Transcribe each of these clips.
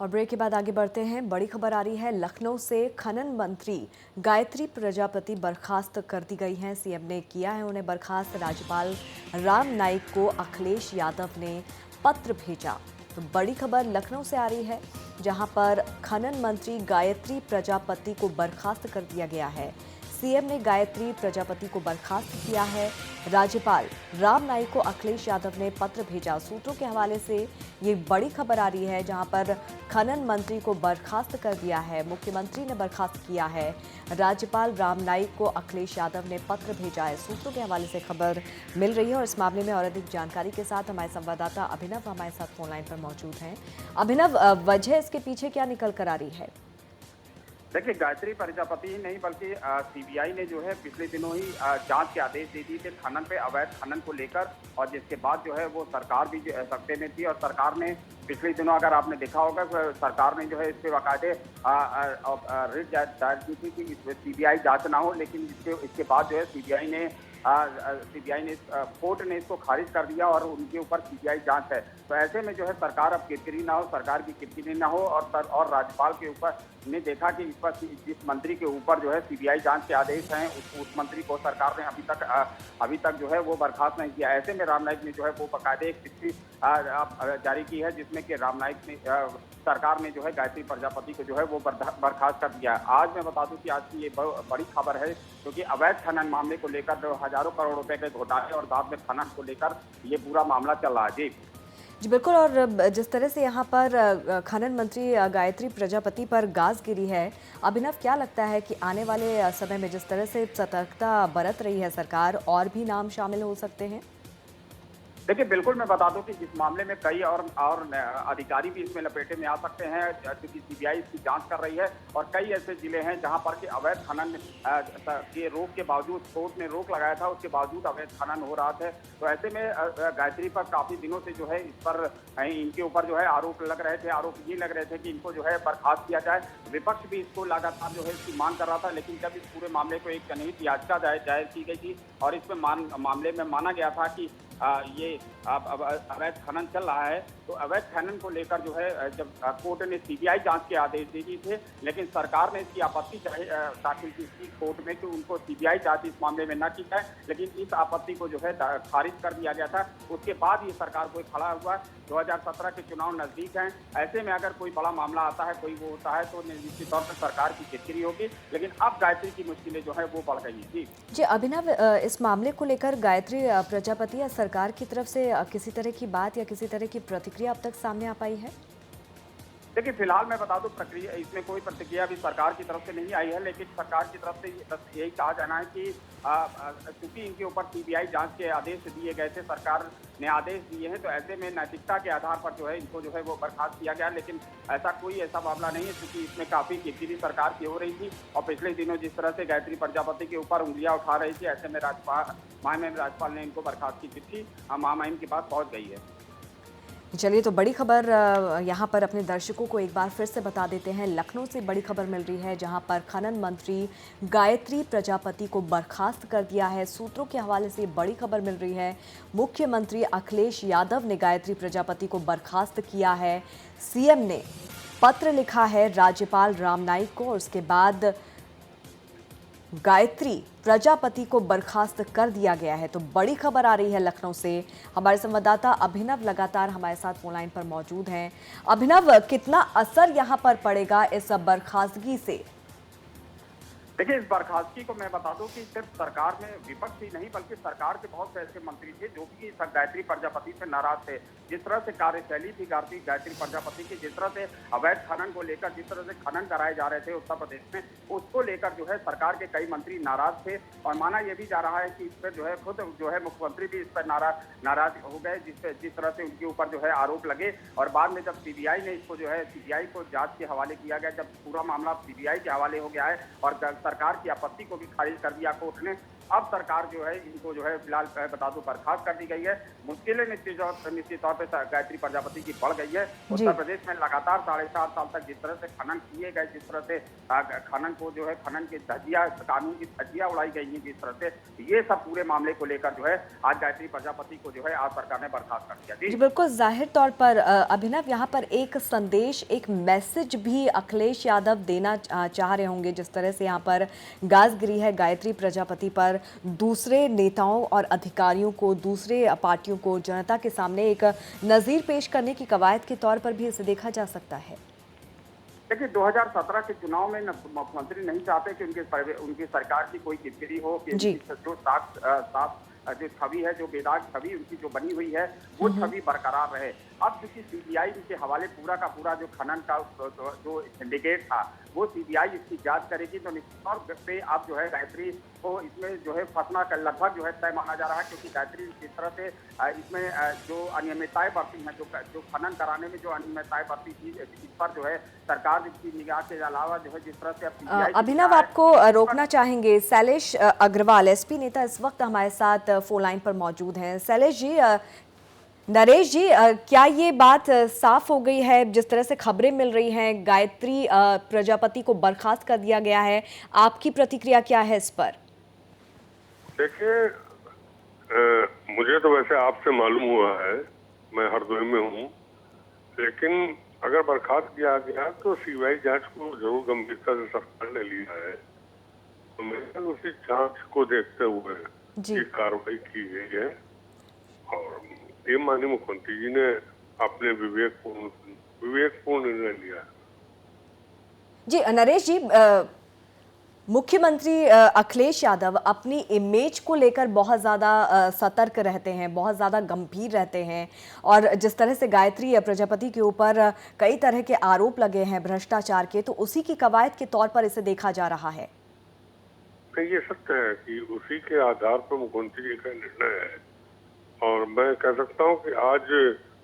और ब्रेक के बाद आगे बढ़ते हैं। बड़ी खबर आ रही है लखनऊ से। खनन मंत्री गायत्री प्रजापति बर्खास्त कर दी गई हैं। सीएम ने किया है उन्हें बर्खास्त। राज्यपाल राम नाईक को अखिलेश यादव ने पत्र भेजा। तो बड़ी खबर लखनऊ से आ रही है, जहां पर खनन मंत्री गायत्री प्रजापति को बर्खास्त कर दिया गया है। सीएम ने गायत्री प्रजापति को बर्खास्त किया है। राज्यपाल राम नाईक को अखिलेश यादव ने पत्र भेजा। सूत्रों के हवाले से ये बड़ी खबर आ रही है, जहां पर खनन मंत्री को बर्खास्त कर दिया है। मुख्यमंत्री ने बर्खास्त किया है। राज्यपाल राम नाईक को अखिलेश यादव ने पत्र भेजा है। सूत्रों के हवाले से खबर मिल रही है और इस मामले में और अधिक जानकारी के साथ हमारे संवाददाता अभिनव हमारे साथ फोनलाइन पर मौजूद हैं। अभिनव, वजह इसके पीछे क्या निकल कर आ रही है? देखिए, गायत्री प्रजापति ही नहीं बल्कि सीबीआई ने जो है पिछले दिनों ही जांच के आदेश दे दिए थे खनन पे, अवैध खनन को लेकर। और जिसके बाद जो है वो सरकार भी सत्ते में थी और सरकार ने पिछले दिनों, अगर आपने देखा होगा, सरकार ने जो है इस पे बाकायदे रिट दायर की थी कि सीबीआई जांच ना हो। लेकिन इसके बाद जो है सीबीआई ने कोर्ट ने इसको खारिज कर दिया और उनके ऊपर सीबीआई जांच है। तो ऐसे में जो है सरकार अब किरकिरी ना हो, सरकार की किरकिरी ना हो। और राज्यपाल के ऊपर ने देखा कि इस पर जिस मंत्री के ऊपर जो है सीबीआई जांच के आदेश हैं, उस मंत्री को सरकार ने अभी तक जो है वो बर्खास्त नहीं किया। ऐसे में राम नाईक ने जो है वो बाकायदे एक चिट्ठी जारी की है, जिसमें कि राम नाईक ने सरकार ने जो है गायत्री प्रजापति को जो है वो बर्खास्त कर दिया। आज मैं बता दूं कि आज की ये बड़ी खबर है, क्योंकि अवैध खनन मामले को लेकर हजारों करोड़ रुपए के घोटाले और बाद में खनन को लेकर ये पूरा मामला चल रहा है। जी बिल्कुल। और जिस तरह से यहाँ पर खनन मंत्री गायत्री प्रजापति पर गाज गिरी है, अभिनव, क्या लगता है कि आने वाले समय में जिस तरह से सतर्कता बरत रही है सरकार, और भी नाम शामिल हो सकते हैं? देखिए, बिल्कुल मैं बता दूं कि इस मामले में कई और अधिकारी भी इसमें लपेटे में आ सकते हैं, क्योंकि सीबीआई इसकी जांच कर रही है। और कई ऐसे जिले हैं जहां पर कि अवैध खनन के रोक के बावजूद, कोर्ट ने रोक लगाया था, उसके बावजूद अवैध खनन हो रहा था। तो ऐसे में गायत्री पर काफी दिनों से जो है इस पर इनके ऊपर जो है आरोप लग रहे थे। आरोप ये लग रहे थे कि इनको जो है बर्खास्त किया जाए। विपक्ष भी इसको लगातार जो है इसकी मांग कर रहा था। लेकिन जब इस पूरे मामले को एक जनहित याचिका दायर की गई थी और इसमें मामले में माना गया था कि ये अवैध खनन चल रहा है, तो अवैध खनन को लेकर जो है जब कोर्ट ने सीबीआई जांच के आदेश दे दिए थे, लेकिन सरकार ने इसकी आपत्ति दाखिल की थी कोर्ट में कि उनको सीबीआई जांच इस मामले में न की जाए। लेकिन इस आपत्ति को जो है खारिज कर दिया गया था। उसके बाद ये सरकार कोई खड़ा हुआ। 2017 के चुनाव नजदीक हैं। ऐसे में अगर कोई बड़ा मामला आता है, कोई वो होता है, तो निश्चित तौर पर सरकार की किरकिरी होगी। लेकिन अब गायत्री की मुश्किलें जो है वो बढ़ गई हैं। जी अभिनव, इस मामले को लेकर गायत्री प्रजापति या सरकार की तरफ से किसी तरह की बात या किसी तरह की प्रतिक्रिया अब तक सामने आ पाई है? देखिए, फिलहाल मैं बता दूं, प्रक्रिया इसमें कोई प्रतिक्रिया भी सरकार की तरफ से नहीं आई है। लेकिन सरकार की तरफ से यही कहा जाना है कि चूंकि इनके ऊपर सीबीआई जांच के आदेश दिए गए थे, सरकार ने आदेश दिए हैं, तो ऐसे में नैतिकता के आधार पर जो है इनको जो है वो बर्खास्त किया गया। लेकिन ऐसा मामला नहीं है, क्योंकि इसमें काफी किरकिरी सरकार की हो रही थी। और पिछले दिनों जिस तरह से गायत्री प्रजापति के ऊपर उंगलियां उठा रही थी, ऐसे में राज्यपाल ने इनको बर्खास्त की चिट्ठी महामहिम के पास पहुंच गई है। चलिए, तो बड़ी खबर यहाँ पर अपने दर्शकों को एक बार फिर से बता देते हैं। लखनऊ से बड़ी खबर मिल रही है, जहाँ पर खनन मंत्री गायत्री प्रजापति को बर्खास्त कर दिया है। सूत्रों के हवाले से बड़ी खबर मिल रही है। मुख्यमंत्री अखिलेश यादव ने गायत्री प्रजापति को बर्खास्त किया है। सीएम ने पत्र लिखा है राज्यपाल राम नाईक को और उसके बाद गायत्री प्रजापति को बर्खास्त कर दिया गया है। तो बड़ी खबर आ रही है लखनऊ से। हमारे संवाददाता अभिनव लगातार हमारे साथ फोनलाइन पर मौजूद हैं। अभिनव, कितना असर यहां पर पड़ेगा इस बर्खास्तगी से? देखिए, इस बर्खास्तगी को मैं बता दूं कि सिर्फ सरकार में, विपक्ष ही नहीं बल्कि सरकार के बहुत से ऐसे मंत्री थे जो कि गायत्री प्रजापति से नाराज थे। जिस तरह से कार्यशैली थी गायत्री प्रजापति की, जिस तरह से अवैध खनन को लेकर, जिस तरह से खनन कराए जा रहे थे उत्तर प्रदेश में, उसको लेकर जो है सरकार के कई मंत्री नाराज थे। और माना यह भी जा रहा है कि इस पर जो है खुद जो है मुख्यमंत्री भी इस पर नाराज हो गए, जिस तरह से उनके ऊपर जो है आरोप लगे। और बाद में जब सीबीआई ने इसको जो है सीबीआई को जांच के हवाले किया गया, जब पूरा मामला सीबीआई के हवाले हो गया है और सरकार की आपत्ति को भी खारिज कर दिया कोर्ट ने, अब सरकार जो है इनको जो है फिलहाल बता दूं बर्खास्त कर दी गई है। मुश्किलें निश्चित तौर पर गायत्री प्रजापति की बढ़ गई है। उत्तर प्रदेश में लगातार 4.5 साल तक जिस तरह से खनन किए गए, जिस तरह से खनन को जो है खनन की धज्जियां, कानून की धज्जियां उड़ाई गई हैं, जिस तरह से ये सब पूरे मामले को लेकर जो है आज गायत्री प्रजापति को जो है आज सरकार ने बर्खास्त कर दिया। जी बिल्कुल, जाहिर तौर पर अभिनव यहाँ पर एक संदेश, एक मैसेज भी अखिलेश यादव देना चाह रहे होंगे। जिस तरह से यहाँ पर गाज गिरी है गायत्री प्रजापति पर, दूसरे नेताओं और अधिकारियों को, दूसरे पार्टियों को जनता के सामने एक नज़ीर पेश करने की कवायद के तौर पर भी इसे देखा जा सकता है। देखिए 2017 के चुनाव में मुख्यमंत्री नहीं चाहते कि उनकी सरकार की कोई किरकिरी हो, कि जो साफ जो छवि है, जो बेदाग छवि उनकी जो बनी हुई है, वो छवि बरकरार रहे। अब क्योंकि सीबीआई के हवाले पूरा का पूरा जो खनन का जो सिंडिकेट था वो सीबीआई इसकी जांच करेगी, तो निश्चित तौर पे अब जो है गायत्री को इसमें जो है फंसना का लगभग जो है तय माना जा रहा है। क्योंकि गायत्री जिस तरह से इसमें जो अनियमितताएं बरती हैं, जो खनन कराने में जो अनियमितताएं बरती थी, इस पर जो है सरकार की निगाह के अलावा जो है जिस तरह से अभिनव आपको रोकना चाहेंगे। शैलेश अग्रवाल एसपी नेता इस वक्त हमारे साथ फोन लाइन पर मौजूद हैं। शैलेश जी, नरेश जी, क्या ये बात साफ हो गई है? जिस तरह से खबरें मिल रही हैं गायत्री प्रजापति को बर्खास्त कर दिया गया है, आपकी प्रतिक्रिया क्या है इस पर? देखिए, मुझे तो वैसे आपसे मालूम हुआ है, मैं हरदोई में हूँ, लेकिन अगर बर्खास्त किया गया तो सीबीआई जांच को जरूर गंभीरता से सरकार ने लिया है। तो मेरे ख्याल उसी जांच को देखते हुए ये कार्रवाई की गई है और ये माननीय मुख्यमंत्री जी ने अपने विवेकपूर्ण निर्णय लिया। जी नरेश जी, मुख्यमंत्री अखिलेश यादव अपनी इमेज को लेकर बहुत ज़्यादा सतर्क रहते हैं, बहुत ज़्यादा गंभीर रहते हैं, और जिस तरह से गायत्री प्रजापति के ऊपर कई तरह के आरोप लगे हैं भ्रष्टाचार के, तो उसी की कवायद के तौर पर इसे देखा जा रहा है। ये सत्य है कि उसी के आधार पर मुख्यमंत्री जी का निर्णय है और मैं कह सकता हूँ कि आज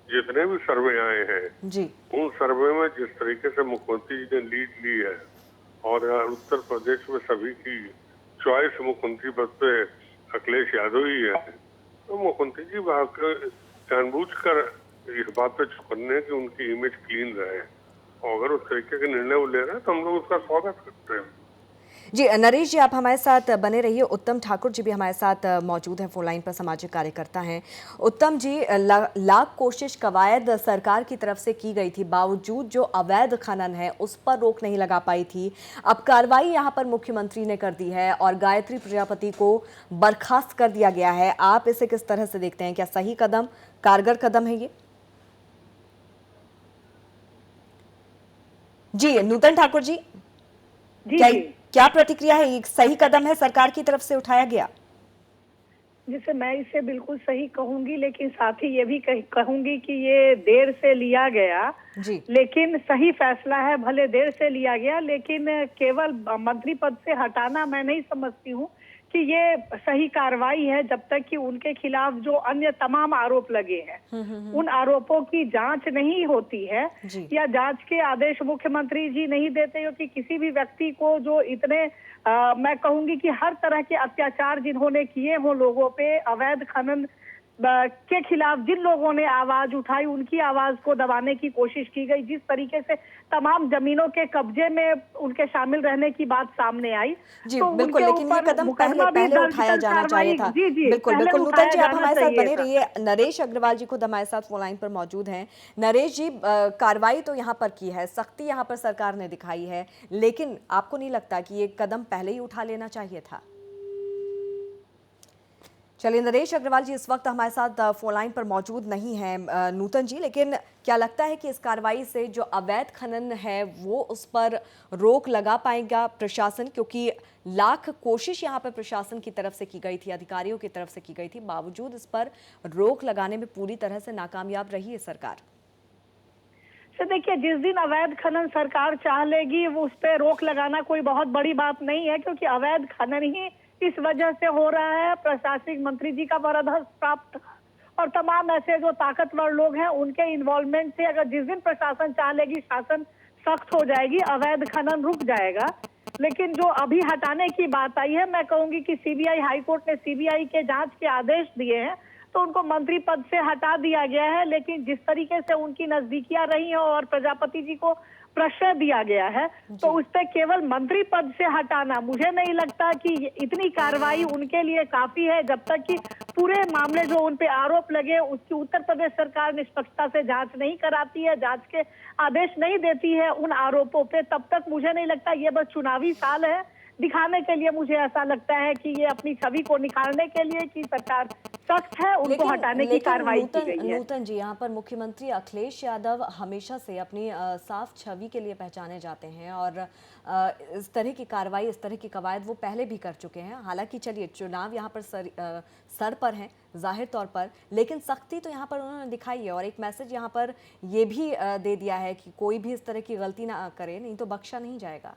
जितने भी सर्वे आए हैं जी, उन सर्वे में जिस तरीके से मुख्यमंत्री जी ने लीड ली है और उत्तर प्रदेश में सभी की चॉइस मुख्यमंत्री पद पे अखिलेश यादव ही है, तो मुख्यमंत्री जी जानबूझकर इस बात पे चुकने कि उनकी इमेज क्लीन रहे और अगर उस तरीके के निर्णय वो ले रहे हैं तो हम लोग उसका स्वागत करते हैं। जी नरेश जी, आप हमारे साथ बने रहिए। उत्तम ठाकुर जी भी हमारे साथ मौजूद हैं फोन लाइन पर, सामाजिक कार्यकर्ता हैं। उत्तम जी, लाख कोशिश कवायद सरकार की तरफ से की गई थी, बावजूद जो अवैध खनन है उस पर रोक नहीं लगा पाई थी। अब कार्रवाई यहाँ पर मुख्यमंत्री ने कर दी है और गायत्री प्रजापति को बर्खास्त कर दिया गया है। आप इसे किस तरह से देखते हैं? क्या सही कदम, कारगर कदम है ये? जी नूतन ठाकुर जी, क्या प्रतिक्रिया है? एक सही कदम है सरकार की तरफ से उठाया गया? जिसे मैं इसे बिल्कुल सही कहूंगी, लेकिन साथ ही ये भी कहूंगी कि ये देर से लिया गया जी, लेकिन सही फैसला है। भले देर से लिया गया, लेकिन केवल मंत्री पद से हटाना मैं नहीं समझती हूँ कि ये सही कार्रवाई है, जब तक कि उनके खिलाफ जो अन्य तमाम आरोप लगे हैं उन आरोपों की जांच नहीं होती है या जांच के आदेश मुख्यमंत्री जी नहीं देते हो कि किसी भी व्यक्ति को जो इतने मैं कहूंगी कि हर तरह के अत्याचार जिन्होंने किए हों लोगों पे, अवैध खनन के खिलाफ जिन लोगों ने आवाज उठाई उनकी आवाज को दबाने की कोशिश की गई, जिस तरीके से तमाम जमीनों के कब्जे में उनके शामिल रहने की बात सामने आई। जी तो बिल्कुल, लेकिन ये कदम पहले उठाया जाना चाहिए था। बिल्कुल बिल्कुल, नूतन जी आप हमारे साथ बने रहिए। नरेश अग्रवाल जी खुद हमारे साथ फोन लाइन पर मौजूद हैं। नरेश जी, कार्रवाई तो यहाँ पर की है, सख्ती यहाँ पर सरकार ने दिखाई है, लेकिन आपको नहीं लगता कि ये कदम पहले ही उठा लेना चाहिए था? चलिए, नरेश अग्रवाल जी इस वक्त हमारे साथ फोन लाइन पर मौजूद नहीं हैं नूतन जी, लेकिन क्या लगता है कि इस कार्रवाई से जो अवैध खनन है वो उस पर रोक लगा पाएगा प्रशासन? क्योंकि लाख कोशिश यहाँ पर प्रशासन की तरफ से की गई थी, अधिकारियों की तरफ से की गई थी, बावजूद इस पर रोक लगाने में पूरी तरह से नाकामयाब रही है सरकार। तो देखिए, जिस दिन अवैध खनन सरकार चाह लेगी वो उस पर रोक लगाना कोई बहुत बड़ी बात नहीं है, क्योंकि अवैध खनन ही इस वजह से हो रहा है, प्रशासनिक मंत्री जी का वरदहस्त प्राप्त और तमाम ऐसे जो ताकतवर लोग हैं उनके इन्वॉल्वमेंट से अगर जिस दिन प्रशासन चाह लेगी शासन सख्त हो जाएगी, अवैध खनन रुक जाएगा। लेकिन जो अभी हटाने की बात आई है, मैं कहूंगी कि सीबीआई, हाईकोर्ट ने सीबीआई के जांच के आदेश दिए हैं तो उनको मंत्री पद से हटा दिया गया है। लेकिन जिस तरीके से उनकी नजदीकियां रही हैं और प्रजापति जी को प्रश्रय दिया गया है तो उस पर केवल मंत्री पद से हटाना, मुझे नहीं लगता कि इतनी कार्रवाई उनके लिए काफी है। जब तक कि पूरे मामले जो उन पे आरोप लगे उसकी उत्तर प्रदेश सरकार निष्पक्षता से जांच नहीं कराती है, जांच के आदेश नहीं देती है उन आरोपों पे, तब तक मुझे नहीं लगता। ये बस चुनावी साल है, दिखाने के लिए मुझे ऐसा लगता है कि ये अपनी छवि को निखारने के लिए कि सरकार सख्त है, उनको हटाने की कार्रवाई की गई है। नूतन जी, यहाँ पर मुख्यमंत्री अखिलेश यादव हमेशा से अपनी साफ छवि के लिए पहचाने जाते हैं और इस तरह की कार्रवाई, इस तरह की कवायद वो पहले भी कर चुके हैं। हालांकि चलिए चुनाव यहाँ पर सर पर हैं जाहिर तौर पर, लेकिन सख्ती तो यहाँ पर उन्होंने दिखाई है और एक मैसेज यहाँ पर ये भी दे दिया है कि कोई भी इस तरह की गलती ना करे, नहीं तो बख्शा नहीं जाएगा।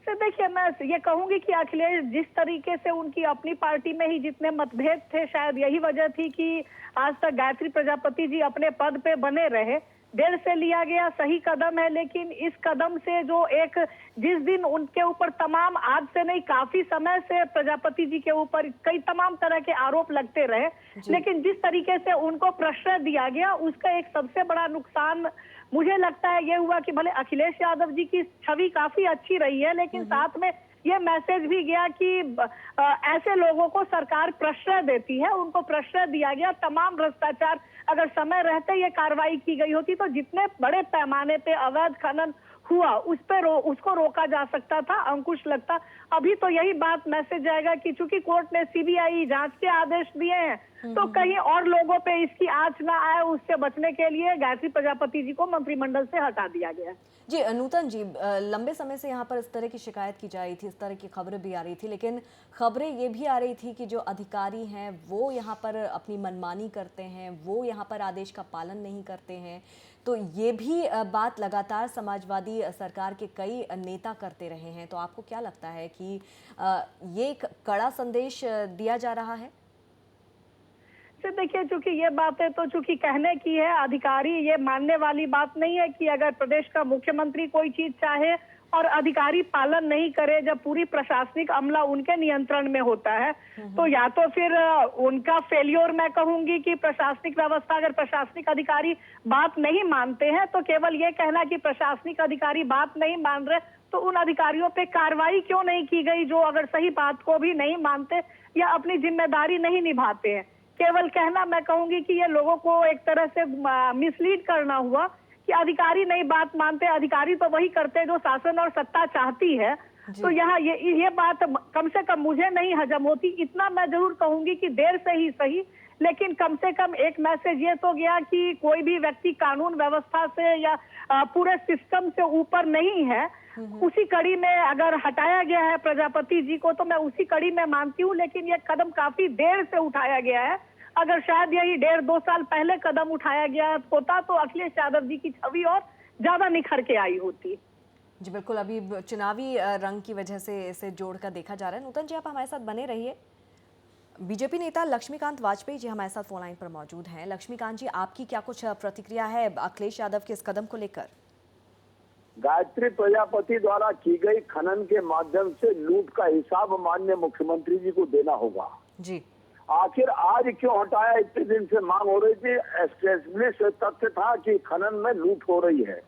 सर देखिए, मैं ये कहूंगी कि अखिलेश जिस तरीके से उनकी अपनी पार्टी में ही जितने मतभेद थे, शायद यही वजह थी कि आज तक गायत्री प्रजापति जी अपने पद पे बने रहे। देर से लिया गया सही कदम है, लेकिन इस कदम से जो एक जिस दिन उनके ऊपर तमाम, आज से नहीं काफी समय से प्रजापति जी के ऊपर कई तमाम तरह के आरोप लगते रहे, लेकिन जिस तरीके से उनको प्रश्रय दिया गया उसका एक सबसे बड़ा नुकसान मुझे लगता है ये हुआ कि भले अखिलेश यादव जी की छवि काफी अच्छी रही है, लेकिन साथ में ये मैसेज भी गया कि ऐसे लोगों को सरकार प्रश्रय देती है, उनको प्रश्रय दिया गया। तमाम भ्रष्टाचार, अगर समय रहते ये कार्रवाई की गई होती तो जितने बड़े पैमाने पे अवैध खनन हुआ उसको रोका जा सकता था, अंकुश लगता। अभी तो यही बात मैसेज आएगा कि चूंकि कोर्ट ने सीबीआई जांच के आदेश दिए हैं तो कहीं और लोगों पे इसकी आंच ना आए, उससे बचने के लिए गायत्री प्रजापति जी को मंत्रिमंडल से हटा दिया गया। जी नूतन जी, लंबे समय से यहाँ पर इस तरह की शिकायत की जा रही थी, इस तरह की खबरें भी आ रही थी, लेकिन खबरें ये भी आ रही थी कि जो अधिकारी हैं वो यहाँ पर अपनी मनमानी करते हैं, वो यहाँ पर आदेश का पालन नहीं करते हैं। तो ये भी बात लगातार समाजवादी सरकार के कई नेता करते रहे हैं। तो आपको क्या लगता है कि ये एक कड़ा संदेश दिया जा रहा है? देखिए, चूंकि ये बातें तो चूंकि कहने की है, अधिकारी ये मानने वाली बात नहीं है कि अगर प्रदेश का मुख्यमंत्री कोई चीज चाहे और अधिकारी पालन नहीं करे, जब पूरी प्रशासनिक अमला उनके नियंत्रण में होता है तो या तो फिर उनका फेल्योर, मैं कहूंगी कि प्रशासनिक व्यवस्था, अगर प्रशासनिक अधिकारी बात नहीं मानते हैं तो केवल ये कहना कि प्रशासनिक अधिकारी बात नहीं मान रहे तो उन अधिकारियों पे कार्रवाई क्यों नहीं की गई जो अगर सही बात को भी नहीं मानते या अपनी जिम्मेदारी नहीं निभाते हैं। केवल कहना, मैं कहूंगी कि ये लोगों को एक तरह से मिसलीड करना हुआ कि अधिकारी नहीं बात मानते, अधिकारी तो वही करते जो शासन और सत्ता चाहती है। तो यहाँ ये बात कम से कम मुझे नहीं हजम होती। इतना मैं जरूर कहूंगी कि देर से ही सही, लेकिन कम से कम एक मैसेज ये तो गया कि कोई भी व्यक्ति कानून व्यवस्था से या पूरे सिस्टम से ऊपर नहीं है। उसी कड़ी में अगर हटाया गया है प्रजापति जी को तो मैं उसी कड़ी में मानती हूँ, लेकिन ये कदम काफी देर से उठाया गया है। अगर शायद यही 1.5-2 साल पहले कदम उठाया गया होता तो अखिलेश यादव जी की छवि और ज्यादा निखर के आई होती। जी बिल्कुल, अभी चुनावी रंग की वजह से इसे जोड़कर देखा जा रहा है। नूतन जी, आप हमारे साथ बने रहिए। बीजेपी नेता लक्ष्मीकांत वाजपेयी जी हमारे साथ फोन लाइन पर मौजूद हैं। लक्ष्मीकांत जी, आपकी क्या कुछ प्रतिक्रिया है अखिलेश यादव के इस कदम को लेकर? गायत्री प्रजापति द्वारा की गई खनन के माध्यम से लूट का हिसाब माननीय मुख्यमंत्री जी को देना होगा। जी, आखिर आज क्यों हटाया? इतने दिन से मांग हो रही थी। एस्टेब्लिश तथ्य था कि खनन में लूट हो रही है।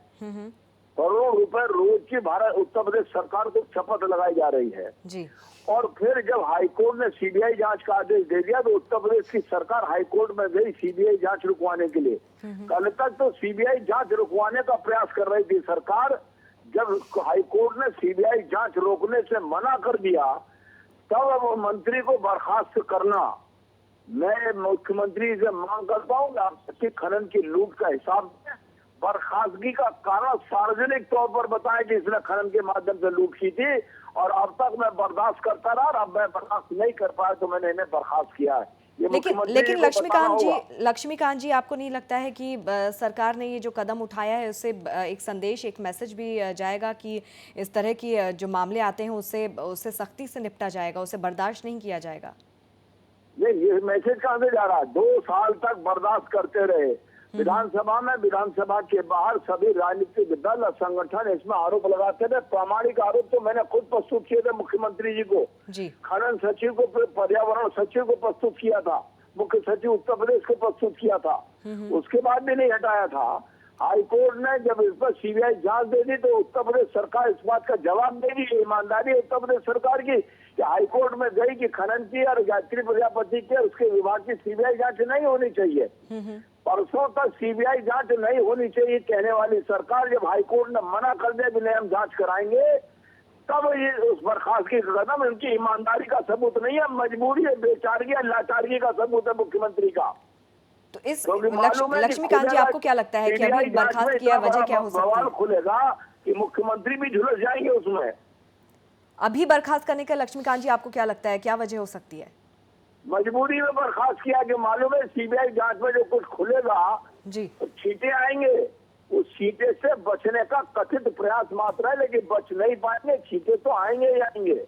करोड़ों रुपए रोज की भारत उत्तर प्रदेश सरकार को शपथ लगाई जा रही है जी। और फिर जब हाईकोर्ट ने सीबीआई जांच का आदेश दे दिया तो उत्तर प्रदेश की सरकार हाईकोर्ट में गई सीबीआई जांच रुकवाने के लिए। कल तक तो सीबीआई जांच रुकवाने का प्रयास कर रही थी सरकार। जब हाईकोर्ट ने सीबीआई जांच रोकने से मना कर दिया तब अब मंत्री को बर्खास्त करना। मैं मुख्यमंत्री से मांग करता हूँ आपकी खनन की लूट का हिसाब बर्खास्तगी का कारण सार्वजनिक तौर पर बताएं कि इसने खनन के माध्यम से लूट की थी और अब तक मैं बर्दाश्त करता रहा और अब मैं बर्दाश्त नहीं कर पाया तो मैंने इन्हें बर्खास्त किया है। लेकिन लक्ष्मीकांत जी, आपको नहीं लगता है कि सरकार ने ये जो कदम उठाया है उससे एक संदेश, एक मैसेज भी जाएगा कि इस तरह की जो मामले आते हैं उससे सख्ती से निपटा जाएगा, उसे बर्दाश्त नहीं किया जाएगा? ये मैसेज कहाँ से जा रहा है? 2 साल तक बर्दाश्त करते रहे विधानसभा में, विधानसभा के बाहर सभी राजनीतिक दल और संगठन इसमें आरोप लगाते थे। प्रामाणिक आरोप तो मैंने खुद प्रस्तुत किए थे मुख्यमंत्री जी को, खनन सचिव को, पर्यावरण सचिव को प्रस्तुत किया था, मुख्य सचिव उत्तर प्रदेश को प्रस्तुत किया था, उसके बाद भी नहीं हटाया था। हाईकोर्ट ने जब इस पर सीबीआई जांच दे दी तो उत्तर प्रदेश सरकार इस बात का जवाब देगी। ईमानदारी उत्तर प्रदेश सरकार की कि हाईकोर्ट में गई कि खनन की और गायत्री प्रजापति के उसके विभाग की सीबीआई जांच नहीं होनी चाहिए। परसों तक सीबीआई जांच नहीं होनी चाहिए कहने वाली सरकार जब हाईकोर्ट ने मना कर दिया कि नहीं हम जांच कराएंगे, तब ये उस बर्खास्तगी का कदम उनकी ईमानदारी का सबूत नहीं है, मजबूरी है, बेचारगी है, लाचारगी का सबूत है मुख्यमंत्री का। तो इस लक्ष्मीकांत जी आपको क्या लगता है कि अभी बर्खास्त किया वजह क्या हो सकती है? सवाल खुलेगा कि मुख्यमंत्री भी झुलस जाएंगे उसमें। अभी बर्खास्त करने का लक्ष्मीकांत जी आपको क्या लगता है, क्या वजह हो सकती है? मजबूरी में बर्खास्त किया कि मालूम है सीबीआई जांच में जो कुछ खुलेगा जी तो छींटे आएंगे, उस छींटे से बचने का कथित प्रयास मात्र है, लेकिन बच नहीं पाएंगे, छींटे तो आएंगे ही आएंगे।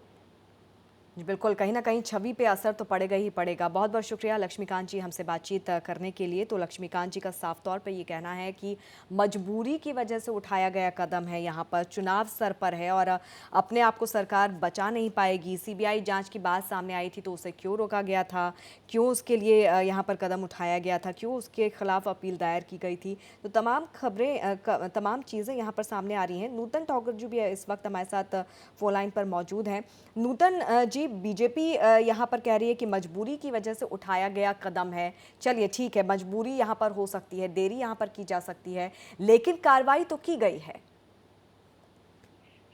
जी बिल्कुल, कहीं ना कहीं छवि पे असर तो पड़ेगा ही पड़ेगा। बहुत बहुत शुक्रिया लक्ष्मीकांत जी हमसे बातचीत करने के लिए। तो लक्ष्मीकांत जी का साफ तौर पे ये कहना है कि मजबूरी की वजह से उठाया गया कदम है, यहाँ पर चुनाव सर पर है और अपने आप को सरकार बचा नहीं पाएगी। सीबीआई जांच की बात सामने आई थी तो उसे क्यों रोका गया था, क्यों उसके लिए यहाँ पर कदम उठाया गया था, क्यों उसके खिलाफ अपील दायर की गई थी, तो तमाम खबरें तमाम चीज़ें यहाँ पर सामने आ रही हैं। नूतन टॉगर जी भी इस वक्त हमारे साथ फोन लाइन पर मौजूद हैं। नूतन जी, बीजेपी यहाँ पर कह रही है कि मजबूरी की वजह से उठाया गया कदम है। चलिए ठीक है, मजबूरी यहाँ पर हो सकती है, देरी यहाँ पर की जा सकती है, लेकिन कार्रवाई तो की गई है।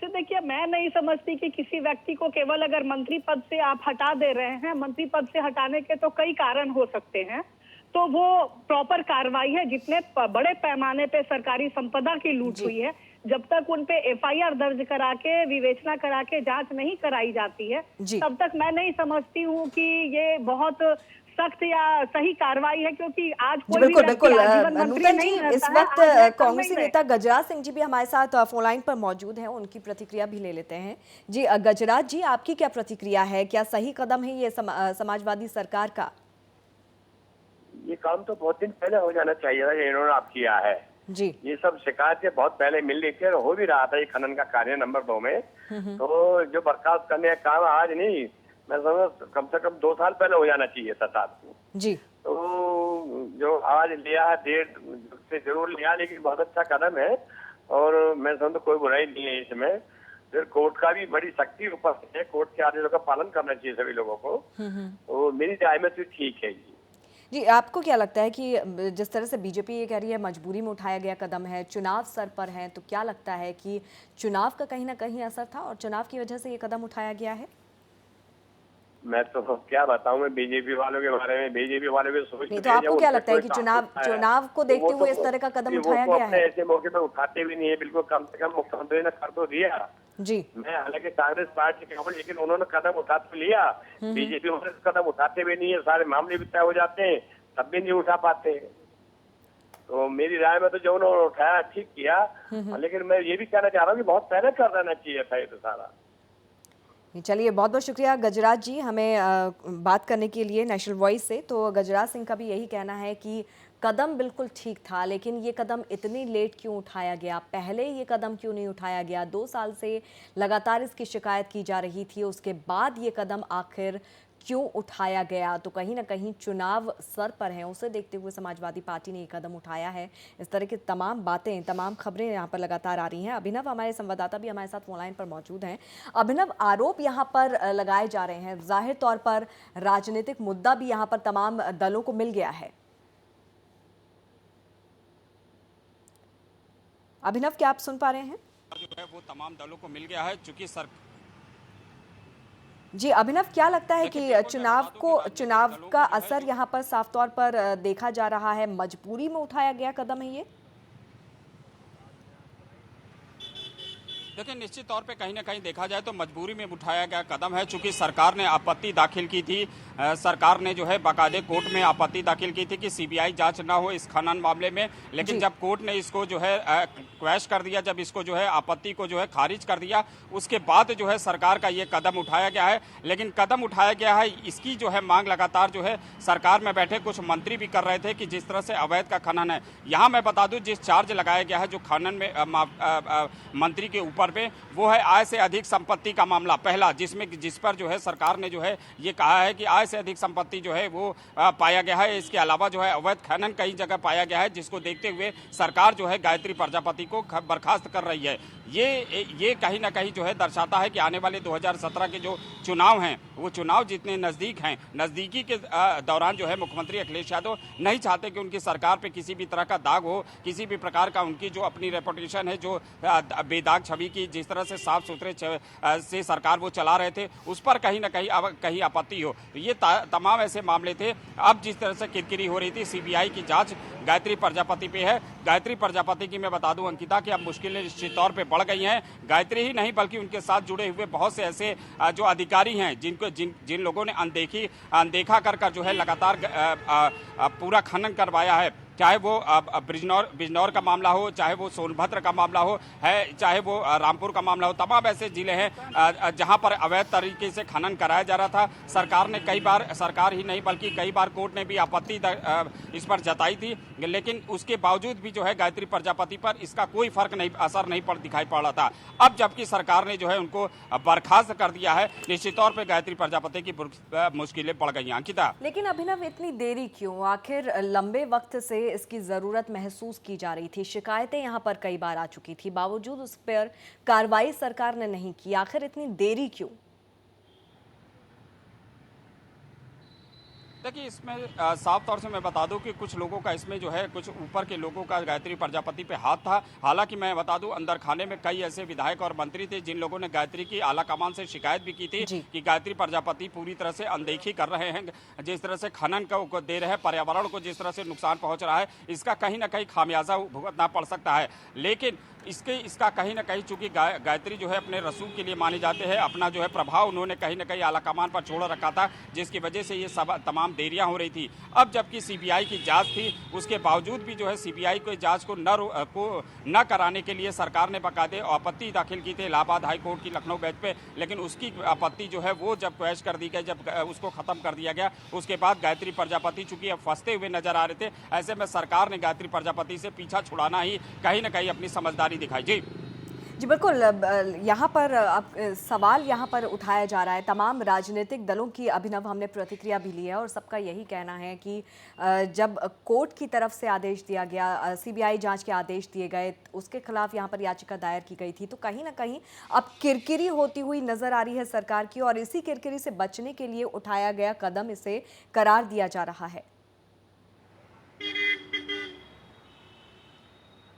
देखिए, मैं नहीं समझती कि किसी व्यक्ति को केवल अगर मंत्री पद से आप हटा दे रहे हैं, मंत्री पद से हटाने के तो कई कारण हो सकते हैं, तो वो प्रॉपर कार्रवाई है। जितने बड़े पैमाने पे सरकारी संपदा की लूट हुई है, जब तक उन पे एफआईआर दर्ज करा के, विवेचना करा के जांच नहीं कराई जाती है, तब तक मैं नहीं समझती हूँ कि ये बहुत सख्त या सही कार्रवाई है। क्योंकि आज कोई बिल्कुल बिल्कुल नूतन जी, इस वक्त कांग्रेसी नेता गजराज सिंह जी भी हमारे साथ फोन लाइन पर मौजूद हैं, उनकी प्रतिक्रिया भी ले लेते हैं। जी गजराज जी, आपकी क्या प्रतिक्रिया है, क्या सही कदम है ये समाजवादी सरकार का? ये काम तो बहुत दिन पहले हो जाना चाहिए था, इन्होंने आप किया है जी। ये सब शिकायतें बहुत पहले मिल रही थी और हो भी रहा था ये खनन का कार्य नंबर 2 में। तो जो बर्खास्त करने का काम आज नहीं, मैं समझ कम से कम 2 साल पहले हो जाना चाहिए था साहब जी। तो जो आज लिया है, देर से जरूर लिया, लेकिन बहुत अच्छा कदम है और मैं समझ कोई बुराई नहीं है इसमें। फिर कोर्ट का भी बड़ी सख्ती उपस्थित है, कोर्ट के आदेशों का पालन करना चाहिए सभी लोगों को। तो मेरी राय में तो ठीक है जी। आपको क्या लगता है कि जिस तरह से बीजेपी ये कह रही है मजबूरी में उठाया गया कदम है, चुनाव सर पर है, तो क्या लगता है कि चुनाव का कहीं ना कहीं असर था और चुनाव की वजह से ये कदम उठाया गया है? मैं तो क्या बताऊं, मैं बीजेपी वालों के बारे में, बीजेपी वालों की सोच। तो आपको क्या लगता है कि चुनाव को देखते हुए इस तरह का कदम उठाया गया है? ऐसे मौके पर उठाते भी नहीं है, बिल्कुल कम से कम मुख्यमंत्री ने कर तो दिया जी। मैं हालांकि कांग्रेस पार्टी के हूँ, लेकिन उन्होंने कदम उठा तो लिया। बीजेपी वाले कदम उठाते भी नहीं है, सारे मामले भी तय हो जाते हैं तब भी नहीं उठा पाते। तो मेरी राय में तो जो उन्होंने उठाया ठीक किया, लेकिन मैं ये भी कहना चाह रहा हूँ कि बहुत पहले कर देना चाहिए था ये तो सारा। चलिए, बहुत बहुत शुक्रिया गजराज जी हमें बात करने के लिए नेशनल वॉइस से। तो गजराज सिंह का भी यही कहना है कि कदम बिल्कुल ठीक था, लेकिन ये कदम इतनी लेट क्यों उठाया गया, पहले ये कदम क्यों नहीं उठाया गया? 2 साल से लगातार इसकी शिकायत की जा रही थी, उसके बाद ये कदम आखिर क्यों उठाया गया? तो कहीं ना कहीं चुनाव सर पर हैं, उसे देखते हुए समाजवादी पार्टी ने ये कदम उठाया है। इस तरह की तमाम बातें, तमाम खबरें यहाँ पर लगातार आ रही हैं। अभिनव हमारे संवाददाता भी हमारे साथ फोन लाइन पर मौजूद हैं। अभिनव, आरोप यहाँ पर लगाए जा रहे हैं, जाहिर तौर पर राजनीतिक मुद्दा भी यहाँ पर तमाम दलों को मिल गया है। अभिनव, क्या आप सुन पा रहे हैं? जो है वो तमाम दलों को मिल गया है, चूंकि जी अभिनव, क्या लगता है कि चुनाव का असर यहाँ पर साफ तौर पर देखा जा रहा है, मजबूरी में उठाया गया कदम है ये? देखिए, निश्चित तौर पे कहीं ना कहीं देखा जाए तो मजबूरी में उठाया गया कदम है, चूंकि सरकार ने आपत्ति दाखिल की थी। सरकार ने जो है बाकायदे कोर्ट में आपत्ति दाखिल की थी कि सीबीआई जांच ना हो इस खनन मामले में, लेकिन जब कोर्ट ने इसको जो है क्वैश कर दिया, जब इसको जो है आपत्ति को जो है खारिज कर दिया, उसके बाद जो है सरकार का ये कदम उठाया गया है। लेकिन कदम उठाया गया है, इसकी जो है मांग लगातार जो है सरकार में बैठे कुछ मंत्री भी कर रहे थे कि जिस तरह से अवैध का खनन है। यहाँ मैं बता दूं, जिस चार्ज लगाया गया है जो खनन में मंत्री के ऊपर पे, वो है आय से अधिक संपत्ति का मामला पहला, जिस पर जो है सरकार ने जो है ये कहा है कि आय से अधिक संपत्ति जो है वो पाया गया है। इसके अलावा जो है अवैध खनन कई जगह पाया गया है, जिसको देखते हुए सरकार जो है गायत्री प्रजापति को बर्खास्त कर रही है। ये कहीं ना कहीं जो है दर्शाता है कि आने वाले 2017 के जो चुनाव हैं, वो चुनाव जितने नजदीक हैं, नजदीकी के दौरान जो है मुख्यमंत्री अखिलेश यादव नहीं चाहते कि उनकी सरकार पे किसी भी तरह का दाग हो, किसी भी प्रकार का उनकी जो अपनी रेपुटेशन है, जो बेदाग छवि की जिस तरह से साफ सुथरे से सरकार वो चला रहे थे, उस पर कहीं ना कहीं आपत्ति हो। तो ये तमाम ऐसे मामले थे। अब जिस तरह से किरकिरी हो रही थी, सीबीआई की जांच गायत्री प्रजापति पे है। गायत्री प्रजापति की मैं बता दूं अंकिता कि अब मुश्किलें निश्चित तौर पे बढ़ गई हैं। गायत्री ही नहीं बल्कि उनके साथ जुड़े हुए बहुत से ऐसे जो अधिकारी हैं, जिन लोगों ने अनदेखा कर जो है लगातार पूरा खनन करवाया है, चाहे वो बिजनौर का मामला हो, चाहे वो सोनभद्र का मामला हो है, चाहे वो रामपुर का मामला हो। तमाम ऐसे जिले हैं जहां पर अवैध तरीके से खनन कराया जा रहा था। सरकार ने कई बार, सरकार ही नहीं बल्कि कई बार कोर्ट ने भी आपत्ति इस पर जताई थी, लेकिन उसके बावजूद भी जो है गायत्री प्रजापति पर इसका कोई असर नहीं दिखाई पड़ रहा था। अब जबकि सरकार ने जो है उनको बर्खास्त कर दिया है, निश्चित तौर पर गायत्री प्रजापति की मुश्किलें बढ़ गई हैं। अंकिता, लेकिन अभिनव इतनी देरी क्यों? आखिर लंबे वक्त से इसकी जरूरत महसूस की जा रही थी, शिकायतें यहां पर कई बार आ चुकी थी, बावजूद उस पर कार्रवाई सरकार ने नहीं की। आखिर इतनी देरी क्यों? देखिए, इसमें साफ तौर से मैं बता दूं कि कुछ लोगों का इसमें जो है, कुछ ऊपर के लोगों का गायत्री प्रजापति पे हाथ था। हालांकि मैं बता दूं, अंदर खाने में कई ऐसे विधायक और मंत्री थे जिन लोगों ने गायत्री की आला कमान से शिकायत भी की थी कि गायत्री प्रजापति पूरी तरह से अनदेखी कर रहे हैं, जिस तरह से खनन को दे रहे हैं, पर्यावरण को जिस तरह से नुकसान पहुंच रहा है, इसका कहीं ना कहीं खामियाजा भुगतना पड़ सकता है। लेकिन इसका कहीं ना कहीं, चूंकि गायत्री जो है अपने रसूख के लिए माने जाते हैं, अपना जो है प्रभाव उन्होंने कहीं ना कहीं आला कमान पर छोड़ रखा था, जिसकी वजह से ये सब तमाम देरियां हो रही थी। अब जबकि सीबीआई की जांच थी, उसके बावजूद भी जो है सीबीआई को जांच को न कराने के लिए सरकार ने बाकायदे आपत्ति दाखिल की थी इलाहाबाद हाई कोर्ट की लखनऊ बेंच पे। लेकिन उसकी आपत्ति जो है वो जब क्वैश कर दी गई, जब उसको खत्म कर दिया गया, उसके बाद गायत्री प्रजापति चूंकि अब फंसते हुए नजर आ रहे थे, ऐसे में सरकार ने गायत्री प्रजापति से पीछा छुड़ाना ही कहीं ना कहीं अपनी समझदारी दिखाई। जी बिल्कुल, यहाँ पर अब सवाल यहाँ पर उठाया जा रहा है, तमाम राजनीतिक दलों की अभिनव हमने प्रतिक्रिया भी ली है और सबका यही कहना है कि जब कोर्ट की तरफ से आदेश दिया गया, सीबीआई जांच के आदेश दिए गए, उसके खिलाफ यहाँ पर याचिका दायर की गई थी, तो कहीं ना कहीं अब किरकिरी होती हुई नजर आ रही है सरकार की, और इसी किरकिरी से बचने के लिए उठाया गया कदम इसे करार दिया जा रहा है।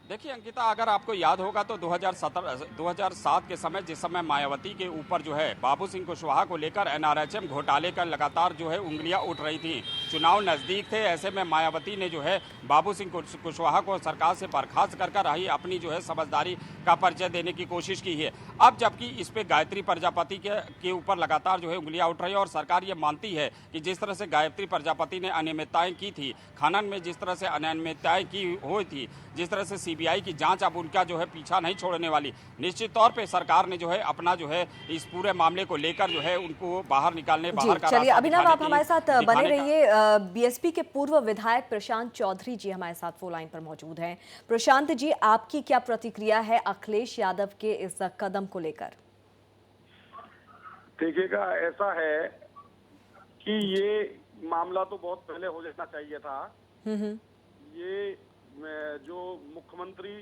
देखिए अंकिता, अगर आपको याद होगा तो 2007 के समय, जिस समय मायावती के ऊपर जो है बाबू सिंह कुशवाहा को लेकर एनआरएचएम घोटाले का लगातार जो है उंगलियां उठ रही थी, चुनाव नज़दीक थे, ऐसे में मायावती ने जो है बाबू सिंह कुशवाहा को सरकार से बर्खास्त कर रही अपनी जो है समझदारी का परिचय देने की कोशिश की है। अब जबकि इस पे गायत्री प्रजापति के ऊपर लगातार जो है उंगलियां उठ रही है और सरकार ये मानती है कि जिस तरह से गायत्री प्रजापति ने अनियमितताएं की थी खनन में, जिस तरह से अनियमितताएं की हुई थी, जिस तरह से सीबीआई की जांच अब उनका जो है पीछा नहीं छोड़ने वाली, निश्चित तौर पे सरकार ने जो है अपना जो है इस पूरे मामले को लेकर जो है उनको बाहर निकालने, बाहर का चलिए अभिनव, आप हमारे साथ बने रहिए। बीएसपी के पूर्व विधायक प्रशांत चौधरी जी हमारे साथ फोन लाइन पर मौजूद हैं। प्रशांत जी, आपकी क्या प्रतिक्रिया है अखिलेश यादव के इस कदम को लेकर? देखिएगा, ऐसा है कि ये मामला तो बहुत पहले हो जाना चाहिए था। ये जो मुख्यमंत्री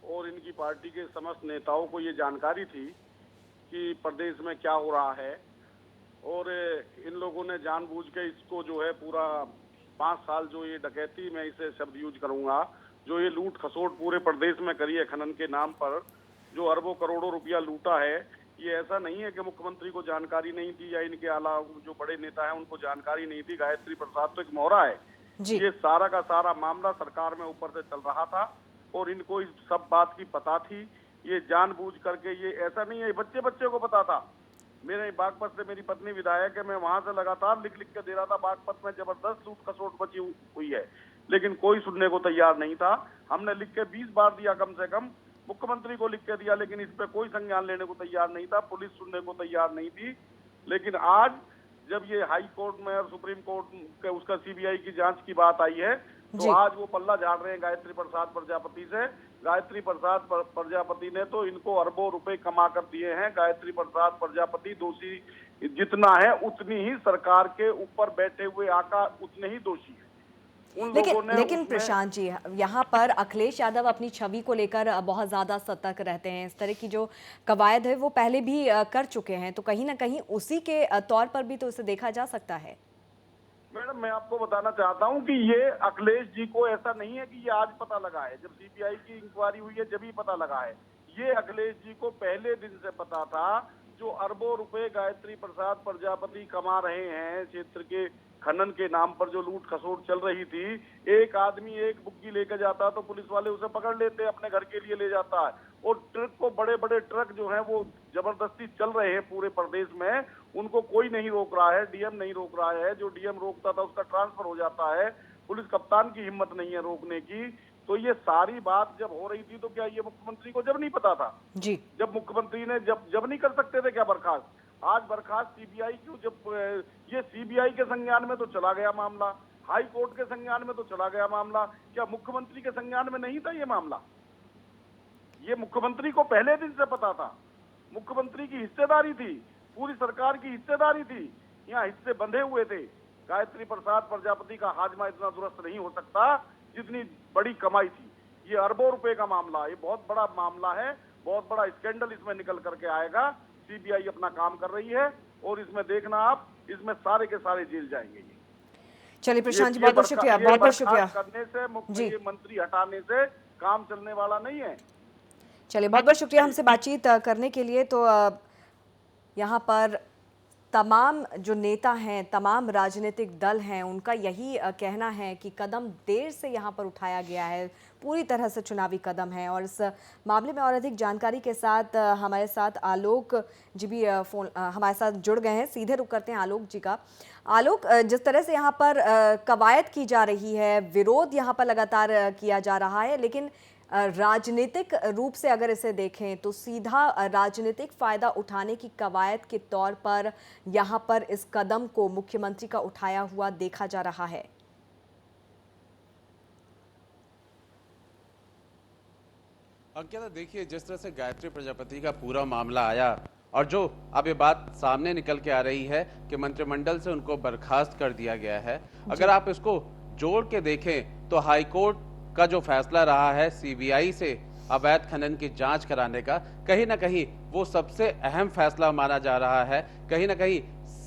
और इनकी पार्टी के समस्त नेताओं को ये जानकारी थी कि प्रदेश में क्या हो रहा है, और इन लोगों ने जानबूझ के इसको जो है पूरा 5 साल जो ये डकैती, मैं इसे शब्द यूज करूंगा, जो ये लूट खसोट पूरे प्रदेश में करी है खनन के नाम पर, जो अरबों करोड़ों रुपया लूटा है, ये ऐसा नहीं है कि मुख्यमंत्री को जानकारी नहीं थी या इनके अलावा जो बड़े नेता हैं उनको जानकारी नहीं थी। गायत्री प्रसाद तो एक मोहरा है। ये सारा का सारा मामला सरकार में ऊपर से चल रहा था और इनको इस सब बात की पता थी। ये जानबूझ करके, ये ऐसा नहीं है, बच्चे को पता था। मेरे बागपत से मेरी पत्नी विधायक है, मैं वहां से लगातार लिख के दे रहा था, बागपत में जबरदस्त लूट खसोट मची हुई है, लेकिन कोई सुनने को तैयार नहीं था। हमने लिख के 20 बार दिया, कम से कम मुख्यमंत्री को लिख के दिया, लेकिन इस पे कोई संज्ञान लेने को तैयार नहीं था, पुलिस सुनने को तैयार नहीं थी। लेकिन आज जब ये हाई कोर्ट में और सुप्रीम कोर्ट के उसका सीबीआई की जांच की बात आई है, तो आज वो पल्ला झाड़ रहे हैं गायत्री प्रसाद प्रजापति से। गायत्री प्रसाद प्रजापति ने तो इनको अरबों रुपए कमा कर दिए हैं। गायत्री प्रसाद प्रजापति दोषी जितना है उतनी ही सरकार के ऊपर बैठे हुए आका उतने ही दोषी है। लेकिन प्रशांत जी, यहाँ पर अखिलेश यादव अपनी छवि को लेकर बहुत ज्यादा सतर्क रहते हैं। इस तरह की जो कवायद है वो पहले भी कर चुके हैं, तो कहीं ना कहीं उसी के तौर पर भी तो इसे देखा जा सकता है। मैडम, मैं आपको बताना चाहता हूं कि ये अखिलेश जी को ऐसा नहीं है कि ये आज पता लगा है, जब सीबीआई की इंक्वायरी हुई है जब ही पता लगा है। ये अखिलेश जी को पहले दिन से पता था। जो अरबों रुपए गायत्री प्रसाद प्रजापति कमा रहे हैं क्षेत्र के खनन के नाम पर, जो लूट खसोट चल रही थी, एक आदमी एक बुग्गी लेकर जाता तो पुलिस वाले उसे पकड़ लेते, अपने घर के लिए ले जाता है। और ट्रक को, बड़े बड़े ट्रक जो हैं वो जबरदस्ती चल रहे हैं पूरे प्रदेश में, उनको कोई नहीं रोक रहा है, डीएम नहीं रोक रहा है। जो डीएम रोकता था उसका ट्रांसफर हो जाता है, पुलिस कप्तान की हिम्मत नहीं है रोकने की। तो ये सारी बात जब हो रही थी तो क्या ये मुख्यमंत्री को जब नहीं पता था जी? जब मुख्यमंत्री ने जब नहीं कर सकते थे क्या बर्खास्त? आज बर्खास्त सीबीआई क्यों? जब ये सीबीआई के संज्ञान में तो चला गया मामला, हाई कोर्ट के संज्ञान में तो चला गया मामला, क्या मुख्यमंत्री के संज्ञान में नहीं था ये मामला? ये मुख्यमंत्री को पहले दिन से पता था। मुख्यमंत्री की हिस्सेदारी थी, पूरी सरकार की हिस्सेदारी थी, यहाँ हिस्से बंधे हुए थे। गायत्री प्रसाद प्रजापति का हाजमा इतना दुरुस्त नहीं हो सकता जितनी बड़ी कमाई थी। ये अरबों रुपए का मामला, ये बहुत बड़ा मामला है, बहुत बड़ा स्कैंडल इसमें निकल करके आएगा। सीबीआई अपना काम कर रही है और इसमें देखना आप, इसमें सारे के सारे जेल जाएंगे। चलिए प्रशांत जी, बहुत बहुत शुक्रिया, बहुत बहुत शुक्रिया। करने से, ये मंत्री हटाने से काम चलने वाला नहीं है। चलिए, बहुत बहुत शुक्रिया हमसे बातचीत करने के लिए। तो यहाँ पर तमाम जो नेता हैं, तमाम राजनीतिक दल हैं, उनका यही कहना है कि कदम देर से यहाँ पर उठाया गया है, पूरी तरह से चुनावी कदम है। और इस मामले में और अधिक जानकारी के साथ हमारे साथ आलोक जी भी फोन हमारे साथ जुड़ गए हैं। सीधे रुख करते हैं आलोक जी का। आलोक, जिस तरह से यहाँ पर कवायद की जा रही है, विरोध यहाँ पर लगातार किया जा रहा है, लेकिन राजनीतिक रूप से अगर इसे देखें तो सीधा राजनीतिक फायदा उठाने की कवायद के तौर पर यहां पर इस कदम को मुख्यमंत्री का उठाया हुआ देखा जा रहा है। अंकिता, देखिए, जिस तरह से गायत्री प्रजापति का पूरा मामला आया और जो अब ये बात सामने निकल के आ रही है कि मंत्रिमंडल से उनको बर्खास्त कर दिया गया है, अगर आप इसको जोड़ के देखें तो हाईकोर्ट का जो फैसला रहा है सीबीआई से अवैध खनन की जांच कराने का, कहीं ना कहीं वो सबसे अहम फैसला माना जा रहा है। कहीं ना कहीं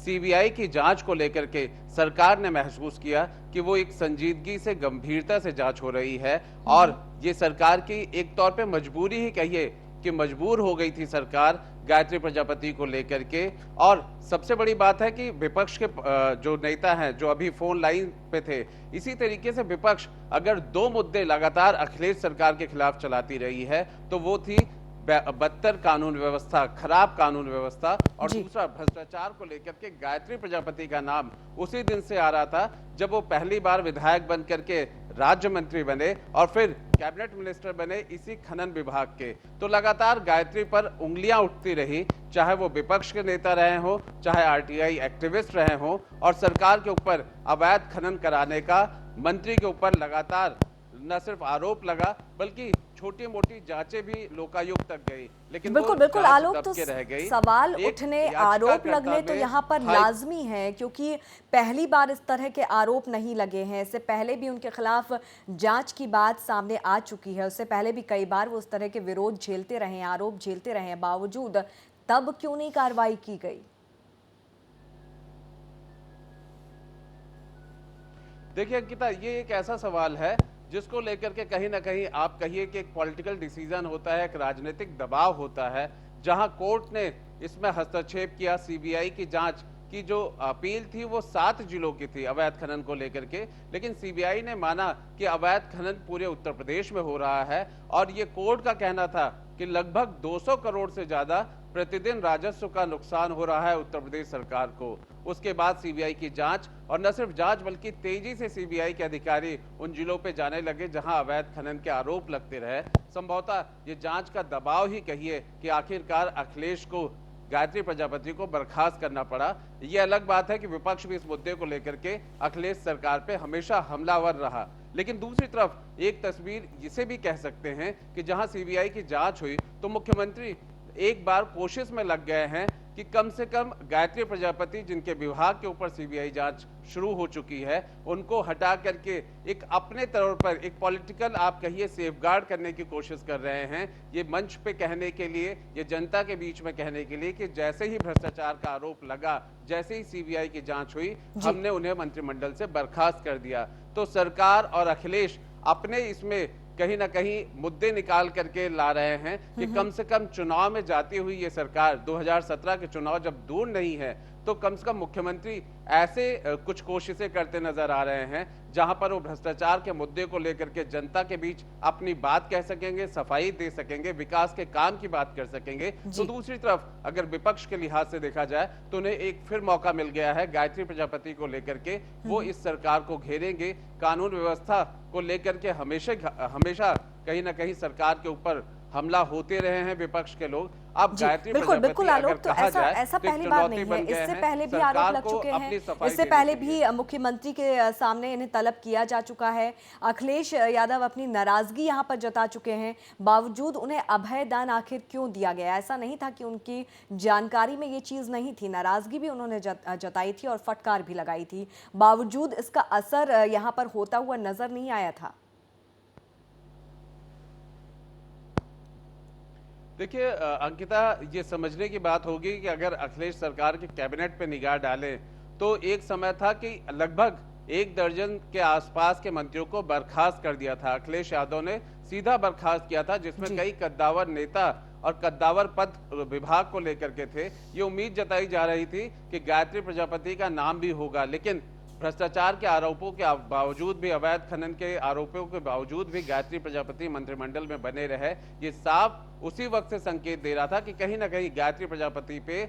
सीबीआई की जांच को लेकर के सरकार ने महसूस किया कि वो एक संजीदगी से, गंभीरता से जांच हो रही है और ये सरकार की एक तौर पे मजबूरी ही कहिए कि मजबूर हो गई थी सरकार गायत्री प्रजापति को लेकर के। और सबसे बड़ी बात है कि विपक्ष के जो नेता हैं, जो अभी फोन लाइन पे थे, इसी तरीके से विपक्ष अगर दो मुद्दे लगातार अखिलेश सरकार के खिलाफ चलाती रही है तो वो थी बदतर कानून व्यवस्था, खराब कानून व्यवस्था, और दूसरा भ्रष्टाचार को लेकर के गायत्री प्रजापति का नाम उसी दिन से आ रहा था जब वो पहली बार विधायक बन करके राज्य मंत्री बने और फिर कैबिनेट मिनिस्टर बने इसी खनन विभाग के। तो लगातार गायत्री पर उंगलियां उठती रही, चाहे वो विपक्ष के नेता रहे हो, चाहे आरटीआई एक्टिविस्ट रहे हो, और सरकार के ऊपर अवैध खनन कराने का मंत्री के ऊपर लगातार न सिर्फ आरोप लगा बल्कि छोटी मोटी जांचें भी लोकायुक्त तक गई, लेकिन बिल्कुल आलोक, तो रह गई। सवाल उठने, आरोप लगने तो यहाँ पर लाजमी है, क्योंकि पहली बार इस तरह के आरोप नहीं लगे हैं। इससे पहले भी उनके खिलाफ जांच की बात सामने आ चुकी है, उससे पहले भी कई बार वो उस तरह के विरोध झेलते रहे, आरोप झेलते रहे, बावजूद तब क्यों नहीं कार्रवाई की गई? देखिए अंकिता, ये एक ऐसा सवाल है जिसको लेकर के कहीं ना कहीं आप कहिए कि एक पॉलिटिकल डिसीजन होता है, एक राजनीतिक दबाव होता है, जहां कोर्ट ने इसमें हस्तक्षेप किया, सीबीआई की जांच कि जो अपील थी वो 7 जिलों की थी अवैध खनन को लेकर के, लेकिन सीबीआई ने माना कि अवैध खनन पूरे उत्तर प्रदेश में हो रहा है और ये कोर्ट का कहना था कि लगभग 200 करोड़ से ज्यादा प्रतिदिन राजस्व का नुकसान हो रहा है उत्तर प्रदेश सरकार को। उसके बाद सीबीआई की जांच, और न सिर्फ जांच बल्कि तेजी से सीबीआई के अधिकारी उन जिलों पे जाने लगे जहां अवैध खनन के आरोप लगते रहे। संभवतः ये जांच का दबाव ही कहिए कि आखिरकार अखिलेश को, गायत्री प्रजापति को बर्खास्त करना पड़ा। ये अलग बात है कि विपक्ष भी इस मुद्दे को लेकर के अखिलेश सरकार पे हमेशा हमलावर रहा, लेकिन दूसरी तरफ एक तस्वीर इसे भी कह सकते हैं कि जहां सीबीआई की जांच हुई तो मुख्यमंत्री एक बार कोशिश में लग गए हैं कि कम से कम गायत्री प्रजापति, जिनके विभाग के ऊपर सीबीआई जांच शुरू हो चुकी है, उनको हटा करके एक अपने तौर पर एक पॉलिटिकल, आप कहिए, सेफगार्ड करने की कोशिश कर रहे हैं। ये मंच पे कहने के लिए, ये जनता के बीच में कहने के लिए कि जैसे ही भ्रष्टाचार का आरोप लगा, जैसे ही सीबीआई की जांच हुई, हमने उन्हें मंत्रिमंडल से बर्खास्त कर दिया। तो सरकार और अखिलेश अपने इसमें कहीं ना कहीं मुद्दे निकाल करके ला रहे हैं कि कम से कम चुनाव में जाती हुई ये सरकार, 2017 के चुनाव जब दूर नहीं है, तो कम से कम मुख्यमंत्री ऐसे कुछ कोशिशें करते नजर आ रहे हैं जहां पर वो भ्रष्टाचार के मुद्दे को लेकर के जनता के बीच अपनी बात कह सकेंगे, सफाई दे सकेंगे, विकास के काम की बात कर सकेंगे। तो दूसरी तरफ अगर विपक्ष के लिहाज से देखा जाए तो उन्हें एक फिर मौका मिल गया है गायत्री प्रजापति को लेकर के, वो इस सरकार को घेरेंगे। कानून व्यवस्था को लेकर के हमेशा कहीं ना कहीं सरकार के ऊपर हमला होते रहे हैं विपक्ष के लोग। अब गायत्री बिल्कुल बिल्कुल आलोक, तो ऐसा पहली बार नहीं है, इससे पहले भी आरोप लग चुके हैं, इससे पहले भी मुख्यमंत्री के सामने इन्हें तलब किया जा चुका है। अखिलेश यादव अपनी नाराजगी यहाँ पर जता चुके हैं, बावजूद उन्हें अभय दान आखिर क्यों दिया गया? ऐसा नहीं था कि उनकी जानकारी में ये चीज नहीं थी, नाराजगी भी उन्होंने जताई थी और फटकार भी लगाई थी, बावजूद इसका असर यहाँ पर होता हुआ नजर नहीं आया था। देखिए अंकिता, ये समझने की बात होगी कि अगर अखिलेश सरकार के कैबिनेट पे निगाह डालें तो एक समय था कि लगभग 1 दर्जन के आसपास के मंत्रियों को बर्खास्त कर दिया था। अखिलेश यादव ने सीधा बर्खास्त किया था, जिसमें कई कद्दावर नेता और कद्दावर पद विभाग को लेकर के थे। ये उम्मीद जताई जा रही थी कि गायत्री प्रजापति का नाम भी होगा, लेकिन भ्रष्टाचार के आरोपों के बावजूद भी, अवैध खनन के आरोपों के बावजूद भी गायत्री प्रजापति मंत्रिमंडल में बने रहे। ये साफ उसी वक्त से संकेत दे रहा था कि कहीं ना कहीं गायत्री प्रजापति पे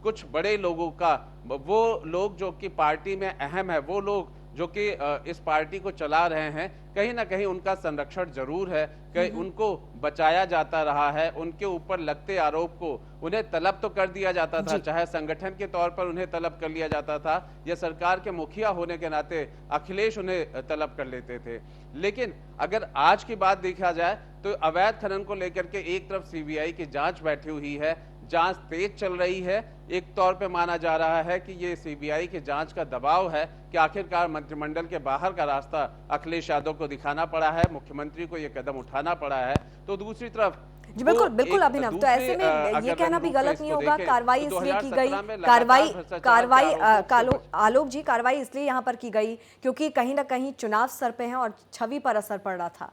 कुछ बड़े लोगों का, वो लोग जो कि पार्टी में अहम है, वो लोग जो कि इस पार्टी को चला रहे हैं, कहीं ना कहीं उनका संरक्षण जरूर है, कहीं उनको बचाया जाता रहा है। उनके ऊपर लगते आरोप को उन्हें तलब तो कर दिया जाता था, चाहे संगठन के तौर पर उन्हें तलब कर लिया जाता था या सरकार के मुखिया होने के नाते अखिलेश उन्हें तलब कर लेते थे। लेकिन अगर आज की बात देखा जाए तो अवैध खनन को लेकर के एक तरफ सीबीआई की जांच बैठी हुई है, जांच तेज चल रही है। एक तौर पे माना जा रहा है कि ये सीबीआई की जांच का दबाव है कि आखिरकार मंत्रिमंडल के बाहर का रास्ता अखिलेश यादव को दिखाना पड़ा है, मुख्यमंत्री को ये कदम उठाना पड़ा है। तो दूसरी तरफ जी बिल्कुल अभिनव, तो ऐसे में ये कहना भी गलत नहीं होगा, कार्रवाई इसलिए की गई, कार्रवाई आलोक जी, कार्रवाई इसलिए यहाँ पर की गई क्योंकि कहीं ना कहीं चुनाव सर पे है और छवि पर असर पड़ रहा था।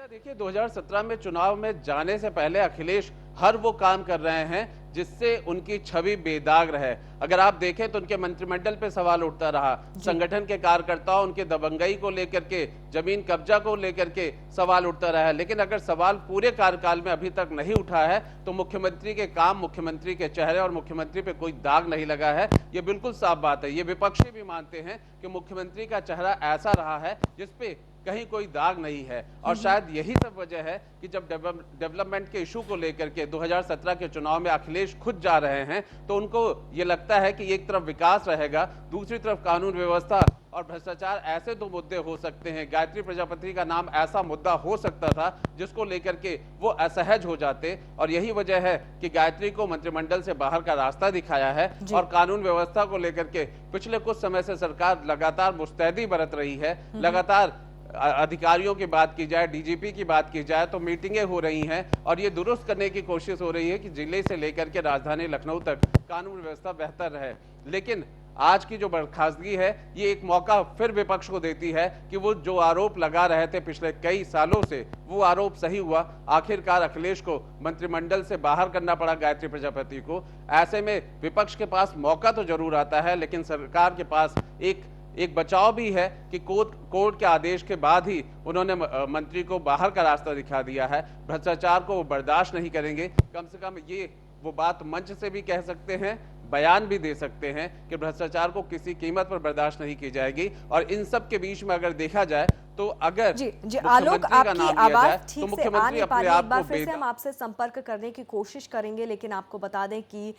देखिए 2017 में चुनाव में जाने से पहले अखिलेश हर वो काम कर रहे हैं जिससे उनकी छवि बेदाग रहे। अगर आप देखें तो उनके मंत्रिमंडल पे सवाल उठता रहा, संगठन के कार्यकर्ताओं, उनके दबंगई को लेकर के, जमीन कब्जा को लेकर के सवाल उठता रहा है। लेकिन अगर सवाल पूरे कार्यकाल में अभी तक नहीं उठा है तो मुख्यमंत्री के काम, मुख्यमंत्री के चेहरे और मुख्यमंत्री पे कोई दाग नहीं लगा है। ये बिल्कुल साफ बात है। ये विपक्षी भी मानते हैं कि मुख्यमंत्री का चेहरा ऐसा रहा है जिसपे कहीं कोई दाग नहीं है। और शायद यही सब वजह है कि जब डेवलपमेंट के इशू को लेकर के 2017 के चुनाव में अखिलेश खुद जा रहे हैं तो उनको ये लगता है कि एक तरफ विकास रहेगा, दूसरी तरफ कानून व्यवस्था और भ्रष्टाचार, ऐसे दो मुद्दे हो सकते हैं। गायत्री प्रजापति का नाम ऐसा मुद्दा हो सकता था जिसको लेकर के वो असहज हो जाते, और यही वजह है कि गायत्री को मंत्रिमंडल से बाहर का रास्ता दिखाया है। और कानून व्यवस्था को लेकर के पिछले कुछ समय से सरकार लगातार मुस्तैदी बरत रही है। लगातार अधिकारियों की बात की जाए, डीजीपी की बात की जाए तो मीटिंगें हो रही हैं और ये दुरुस्त करने की कोशिश हो रही है कि जिले से लेकर के राजधानी लखनऊ तक कानून व्यवस्था बेहतर रहे। लेकिन आज की जो बर्खास्तगी है ये एक मौका फिर विपक्ष को देती है कि वो जो आरोप लगा रहे थे पिछले कई सालों से वो आरोप सही हुआ। आखिरकार अखिलेश को मंत्रिमंडल से बाहर करना पड़ा गायत्री प्रजापति को। ऐसे में विपक्ष के पास मौका तो जरूर आता है, लेकिन सरकार के पास एक बचाव भी है कि कोर्ट के आदेश के बाद ही उन्होंने मंत्री को बाहर का रास्ता दिखा दिया है। भ्रष्टाचार को वो बर्दाश्त नहीं करेंगे। कम से कम ये वो बात मंच से भी कह सकते हैं, बयान भी दे सकते हैं कि भ्रष्टाचार को किसी कीमत पर बर्दाश्त नहीं की जाएगी। और इन सब के बीच में अगर देखा जाए तो अगर जी आलोक, आपकी आवाज ठीक से आ नहीं पा रही, एक बार फिर से हम आपसे संपर्क करने की कोशिश करेंगे, लेकिन आपको बता दें कि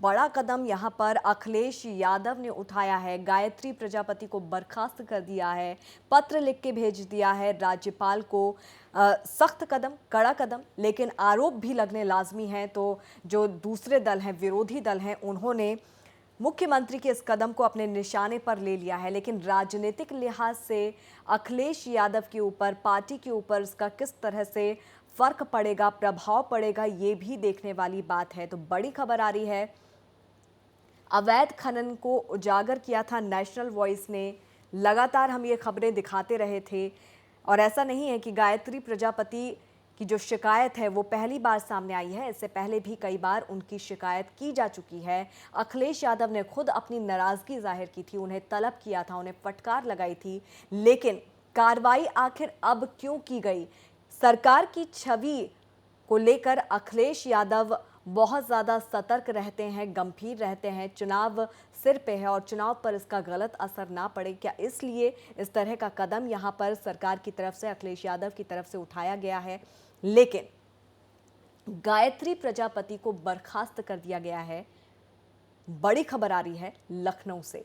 बड़ा कदम यहां पर अखिलेश यादव ने उठाया है। गायत्री प्रजापति को बर्खास्त कर दिया है, पत्र लिख के भेज दिया है राज्यपाल को। सख्त कदम, कड़ा कदम, लेकिन आरोप भी लगने लाजमी हैं। तो जो दूसरे दल हैं, विरोधी दल हैं, उन्होंने मुख्यमंत्री के इस कदम को अपने निशाने पर ले लिया है, लेकिन राजनीतिक लिहाज से अखिलेश यादव के ऊपर, पार्टी के ऊपर इसका किस तरह से फर्क पड़ेगा, प्रभाव पड़ेगा, ये भी देखने वाली बात है। तो बड़ी खबर आ रही है, अवैध खनन को उजागर किया था नेशनल वॉइस ने। लगातार हम ये खबरें दिखाते रहे थे और ऐसा नहीं है कि गायत्री प्रजापति की जो शिकायत है वो पहली बार सामने आई है। इससे पहले भी कई बार उनकी शिकायत की जा चुकी है। अखिलेश यादव ने खुद अपनी नाराजगी जाहिर की थी, उन्हें तलब किया था, उन्हें फटकार लगाई थी, लेकिन कार्रवाई आखिर अब क्यों की गई? सरकार की छवि को लेकर अखिलेश यादव बहुत ज़्यादा सतर्क रहते हैं, गंभीर रहते हैं। चुनाव सिर पे है और चुनाव पर इसका गलत असर ना पड़े, क्या इसलिए इस तरह का कदम यहाँ पर सरकार की तरफ से, अखिलेश यादव की तरफ से उठाया गया है। लेकिन गायत्री प्रजापति को बर्खास्त कर दिया गया है। बड़ी खबर आ रही है लखनऊ से।